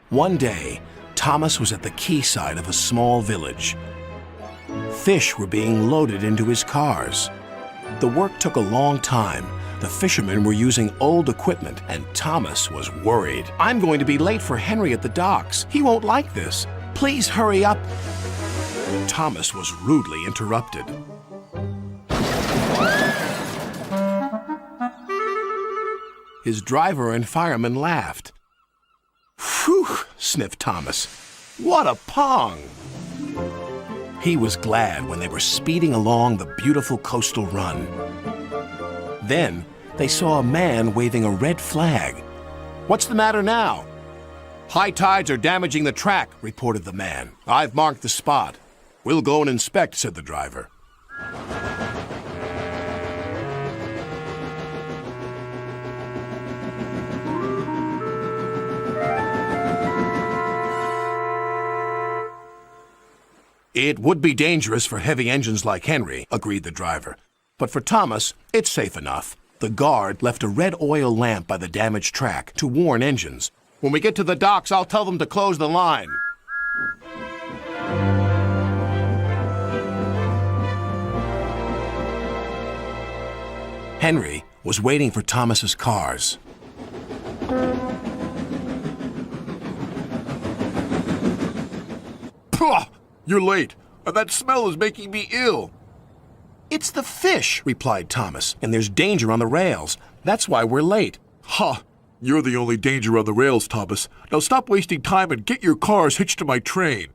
One day, Thomas was at the quayside of a small village. Fish were being loaded into his cars. The work took a long time. The fishermen were using old equipment, and Thomas was worried. "I'm going to be late for Henry at the docks. He won't like this. Please hurry up." Thomas was rudely interrupted. His driver and fireman laughed. "Phew," sniffed Thomas. "What a pong!" He was glad when they were speeding along the beautiful coastal run. Then they saw a man waving a red flag. "What's the matter now?" "High tides are damaging the track," reported the man. "I've marked the spot." "We'll go and inspect," said the driver. "It would be dangerous for heavy engines like Henry," agreed the driver. "But for Thomas, it's safe enough." The guard left a red oil lamp by the damaged track to warn engines. "When we get to the docks, I'll tell them to close the line." Henry was waiting for Thomas's cars. Pah! You're late. That smell is making me ill. "It's the fish," replied Thomas, "and there's danger on the rails. That's why we're late." Ha! You're the only danger on the rails, Thomas. Now stop wasting time and get your cars hitched to my train.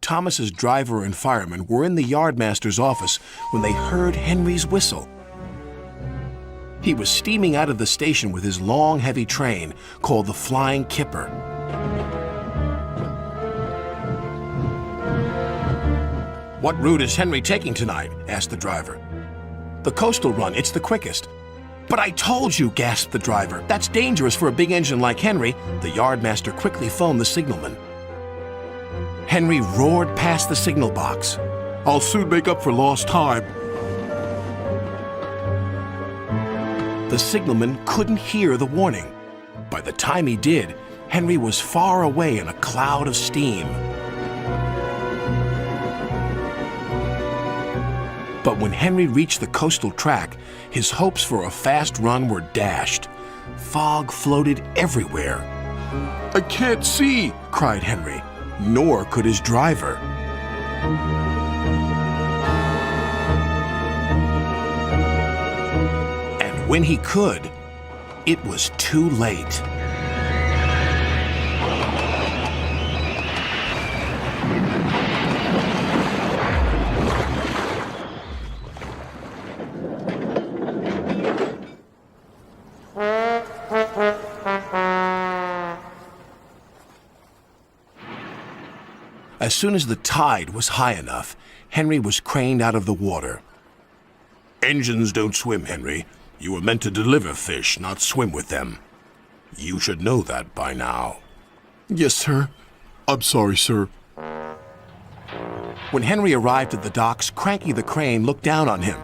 Thomas's driver and fireman were in the yardmaster's office when they heard Henry's whistle. He was steaming out of the station with his long, heavy train called the Flying Kipper. "What route is Henry taking tonight?" asked the driver. "The coastal run, it's the quickest." "But I told you," gasped the driver. "That's dangerous for a big engine like Henry." The yardmaster quickly phoned the signalman. Henry roared past the signal box. "I'll soon make up for lost time." The signalman couldn't hear the warning. By the time he did, Henry was far away in a cloud of steam. But when Henry reached the coastal track, his hopes for a fast run were dashed. Fog floated everywhere. "I can't see!" cried Henry. Nor could his driver. And when he could, it was too late. As soon as the tide was high enough, Henry was craned out of the water. "Engines don't swim, Henry. You were meant to deliver fish, not swim with them. You should know that by now." "Yes, sir. I'm sorry, sir." When Henry arrived at the docks, Cranky the crane looked down on him.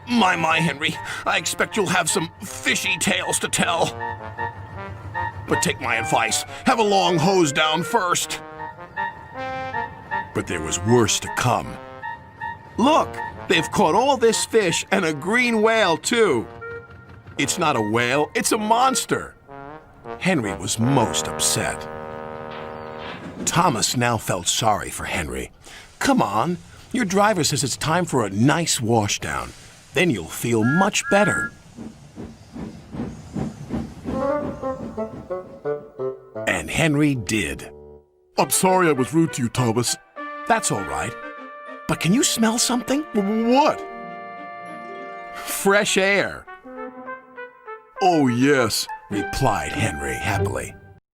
My, Henry, I expect you'll have some fishy tales to tell. But take my advice, have a long hose down first." But there was worse to come. "Look, they've caught all this fish and a green whale, too." "It's not a whale, it's a monster." Henry was most upset. Thomas now felt sorry for Henry. "Come on, your driver says it's time for a nice washdown. Then you'll feel much better." And Henry did. "I'm sorry I was rude to you, Thomas." "That's all right. But can you smell something?" "What?" "Fresh air." "Oh, yes," replied Henry happily.